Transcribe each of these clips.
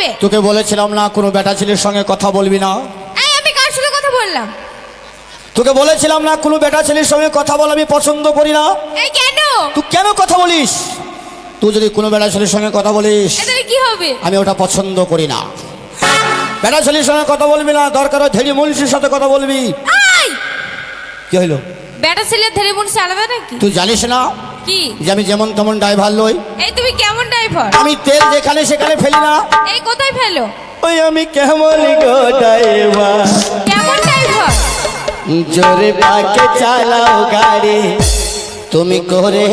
করবে? তোকে বলেছিলাম না কোনো বেটা ছেলের সঙ্গে কথা বলবি না। এই আমি কার সাথে কথা বললাম? তোকে বলেছিলাম না কোনো বেটা ছেলের সঙ্গে কথা বলা আমি পছন্দ করি না। এই কেন? তুই কেন কথা বলিস? তুই যদি কোনো বেটা ছেলের সঙ্গে কথা বলিস এতে কি হবে? আমি ওটা পছন্দ করি না। বেটা ছেলের সঙ্গে কথা বলবি না, দরকার হয় ধেড়ি মুন্সির সাথে কথা বলবি। এই কি হইলো? বেটা ছেলে ধরে মুন্সি আলাদা নাকি? তুই জানিস না কি যে আমি যেমন তেমন ড্রাইভার লই? এই তুমি কেমন ড্রাইভার? আমি তেল যেখানে সেখানে ফেলি না। এই কোথায় ফেলো? ওই আমি কেমন গো ড্রাইভার, কেমন ড্রাইভার? জোরে পাকে চালাও গাড়ি, তুমি করে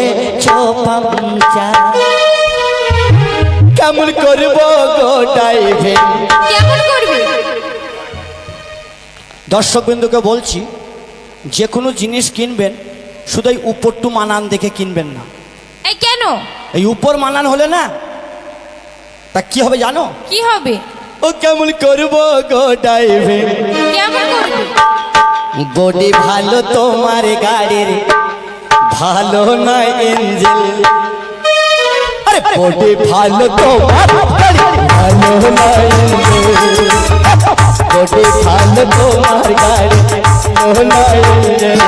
পাঞ্চা। কেমন করবো গো ড্রাইভার? কেমন করবে? দর্শক বিন্দুকে বলছি, যে কোনো জিনিস কিনবেন শুধু এই উপরটু মানান দেখে কিনবেন না। এই কেন? এই উপর মানান হলে না তা কি হবে জানো? কি হবে? ও কেমন করবো গো ড্রাইভার? কেমন করবে? বডি ভালো তোমার গাড়ির, ভালো নয় ইঞ্জিন। আরে বডি ভালো তোমার গাড়ির, ভালো নয় ইঞ্জিন। বডি ভালো তোমার গাড়ির, ভালো নয় ইঞ্জিন।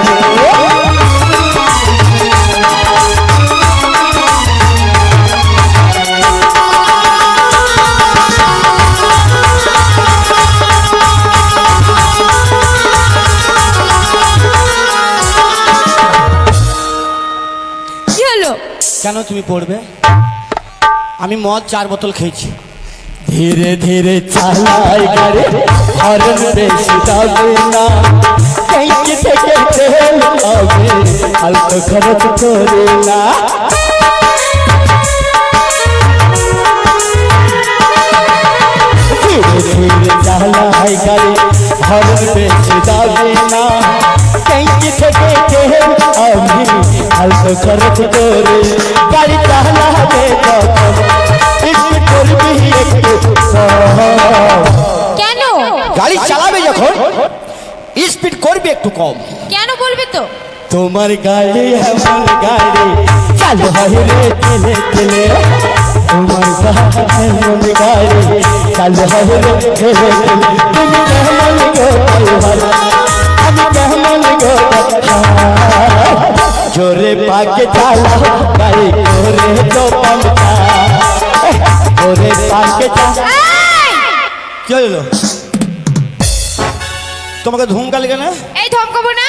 কেন তুমি পড়বে? আমি মদ 4 বোতল খেয়েছি। ধীরে ধীরে চালাই গাড়ি, হরন বেশি দাবে না, ট্যাঙ্কি থেকে তেল হবে, অল্প খরচ করে না। ধীরে ধীরে চালাই গাড়ি, হরন বেশি দাবে না, ট্যাঙ্কি থেকে তেল হবে, অল্প খরচ করে। গাড়ি চালাবে যখন একটু করবি একটু কম। কেন? গাড়ি চালাবে যখন স্পিড করবি একটু কম। কেন বলবে তো? তোমার গাড়ি আমার গাড়ি চালু হয় রে তেলে তেলে। তোমার গাড়ি আমার গাড়ি চালু হয় রে তেলে তেলে। তুমি কেমন গো ড্রাইভার, আমি কেমন গো ড্রাইভার। জোরে পাকে চালাও গাড়ি করে তো পাল্টা, জোরে পাকে চালাও। কি হলো? তোমাকে ধমকালি কেন? এই ধমকাবো না।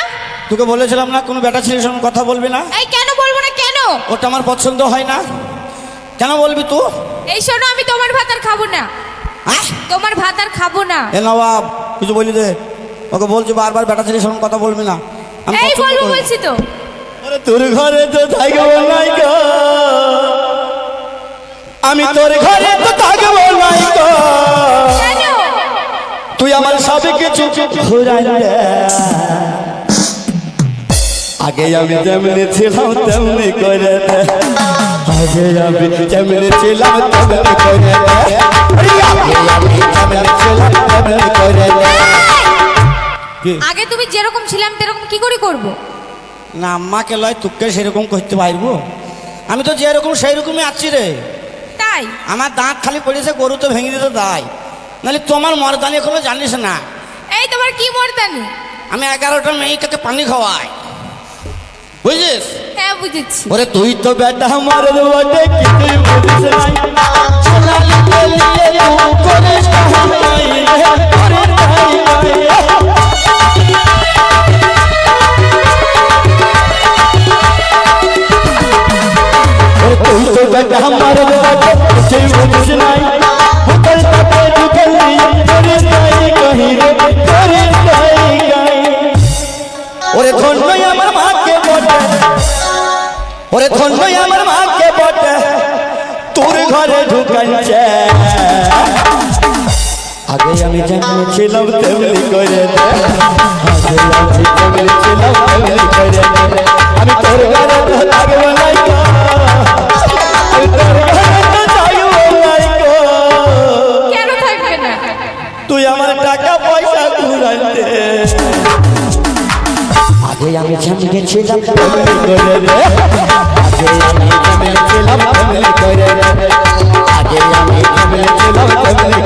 তোকে বলেছিলাম না কোনো বেটা ছেলের সঙ্গে কথা বলবি না। এই কেন বলবো না? কেন? ওটা আমার পছন্দ হয় না। কেন বলবি তুই? এই শোনো, আমি তোমার ভাত আর খাবো না। তোমার ভাত আর খাবো না। এ নবাব কিছু বলি দে। ওকে বলছি বারবার বেটা ছেলের সঙ্গে কথা বলবি না। আমি এই পছন্দ বলবো করি না। বলছি তো। আরে তোর ঘরে তো থাকবো নাই গো, আমি তোর ঘরে তো থাকবো নাই গো। কেন? তুই আমার সব কিছু ঘুরাই দে। আগে আমি যেমনি ছিলাম তেমনি করে দে, আগে আমি যেমনি ছিলাম তেমনি করে দে, আগে আমি যেমনি ছিলাম তেমনি করে দে। আগে তুমি যেরকম ছিলাম সেরকম কি করে করব? না আম্মাকে লয় তোকে সেরকম করতে পারবো? আমি তো যেরকম সেই রকমই আছি রে। তাই? আমার দাঁত খালি পড়েছে, গরু তো ভেঙে দিতে দায়। নাহলে তোমার মর্দানি এখনো জানিস না। এই তোমার কি মর্দানি? আমি 11টা মেয়েটাকে পানি খাওয়াই, বুঝিস? হ্যাঁ বুঝেছি। ওরে তুই তো বেটা আমার বটে, কিছুই বুঝিস নাই। চলালি গলিয়ে করিস কাহাই রে, করে তাই নাই। ওরে তুই তো বেটা আমার বটে, কিছুই বুঝিস নাই। হোটেল তাকে ঢুকলি করে তাই কহি রে, করে তাই গাই। ওরে ধন্যই আমার মাকে বটে, ওরে ধন্যই আমার মাকে বটে, তোর ঘরে ঢুকাইছে। আগে আমি যেমনি ছিলাম তেমনি করে দে, আগে আমি যেমনি ছিলাম তেমনি করে দে। আমি তোর ঘরে তো থাকবো নাই গো, আমি তোর ঘরে তো থাকবো নাই গো। কেন থাকবে না? তুই আমার টাকা পয়সা ঘুরাই দে। আগে আমি যেমনি ছিলাম তেমনি করে দে, আগে আমি যেমনি ছিলাম তেমনি করে দে, আগে আমি যেমনি ছিলাম তেমনি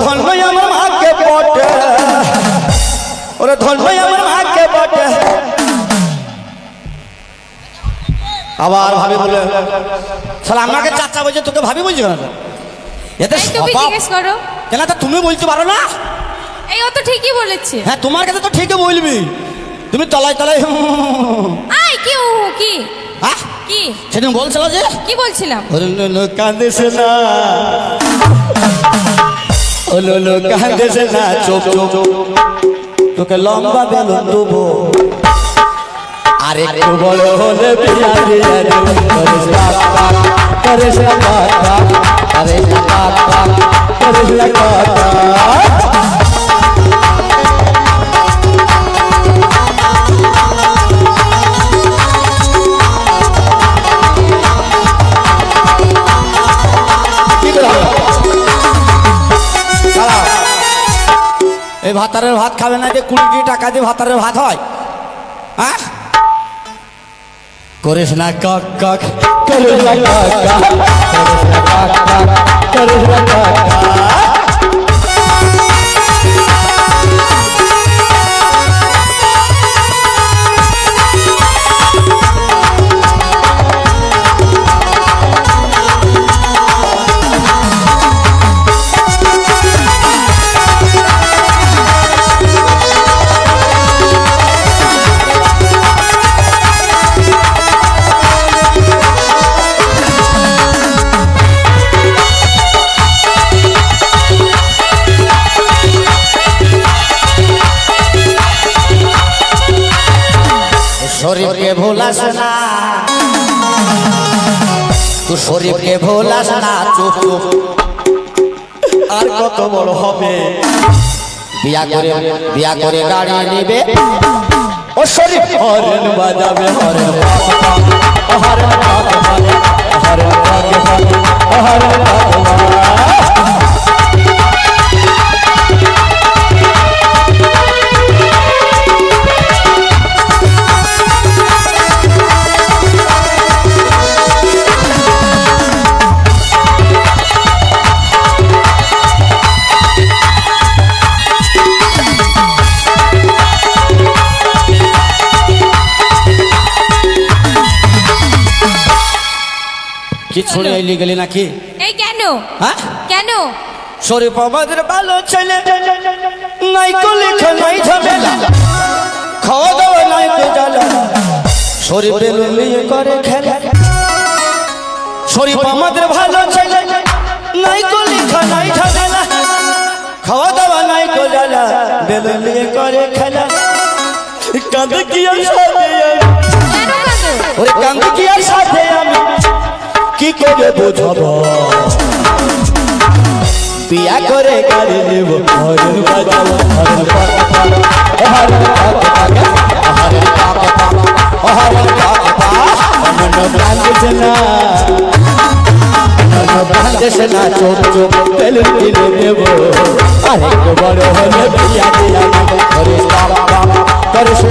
ধন্যই আমার মাকে বটে, ওরে ধন্যই আমার মাকে বটে। আবার ভাবি বলে শালা আমাকে চাচা বলছে, তোকে ভাবি বলছি কেন? এতে এই তুমি স্বভাব জিজ্ঞেস করো। কেন তা তুমি বলতে পারো না? এই ও তো ঠিকই বলেছে। হ্যাঁ তোমার কাছে তো ঠিকই বলবি, তুমি তলায় তলায় আই কি ও কি হ্যাঁ কি সেদিন বলছিল যে কি বলছিলাম? কান্দিস না, ওলো কান্দিস না, চোখ চোখ তোকে লম্বা বেলুন দেবো, আর একটু বড় হলে বিয়া দিয়ে দেবো। করিস না কথা, করিস না কথা, করিস না কথা, করিস না কথা। এই ভাতারের ভাত খাবে না যে 20 টাকা দিয়ে ভাতারের ভাত হয়? হ্যাঁ করিস না কক কক, করিস না কক কক, করিস না কক কক, করিস না কক কক। শরীফকে ভোলাস না, তুই শরীফকে ভোলাস না, চুপ চুপ। আর কত বড় হবে, বিয়া করে গাড়ি নিবে, ও শরীফ হরেন বাজাবে, হরেন হরেন হরেন হরেন কি ছুঁড়ে এলি গেলি নাকি? এই কেন? হ্যাঁ কেন? শরীফ আমাদের ভালো ছেলে, নাই তো লেখা নাই ঝামেলা, খাওয়া দাওয়া নাই তো জ্বালা, শরীফ বেলুন নিয়ে করে খেলা। শরীফ আমাদের ভালো ছেলে, নাই তো লেখা নাই ঝামেলা, খাওয়া দাওয়া নাই তো জ্বালা, বেলুন নিয়ে করে খেলা। কাঁদে কি আর সাথে কেন কাঁদো? ওরে কাঁদে কি আর সাথে আমি কি করে বোঝাবো, বিয়া করে গাড়ি নেব, হরেন বাজাবো, হরেন হরেন হরেন হরেন কাঁদিস না, কাঁদিস না, চোখ চোখ বেলুন কিনে দেবো, আরেকটু বড় হলে বিয়া দিয়া দেবো। করিস না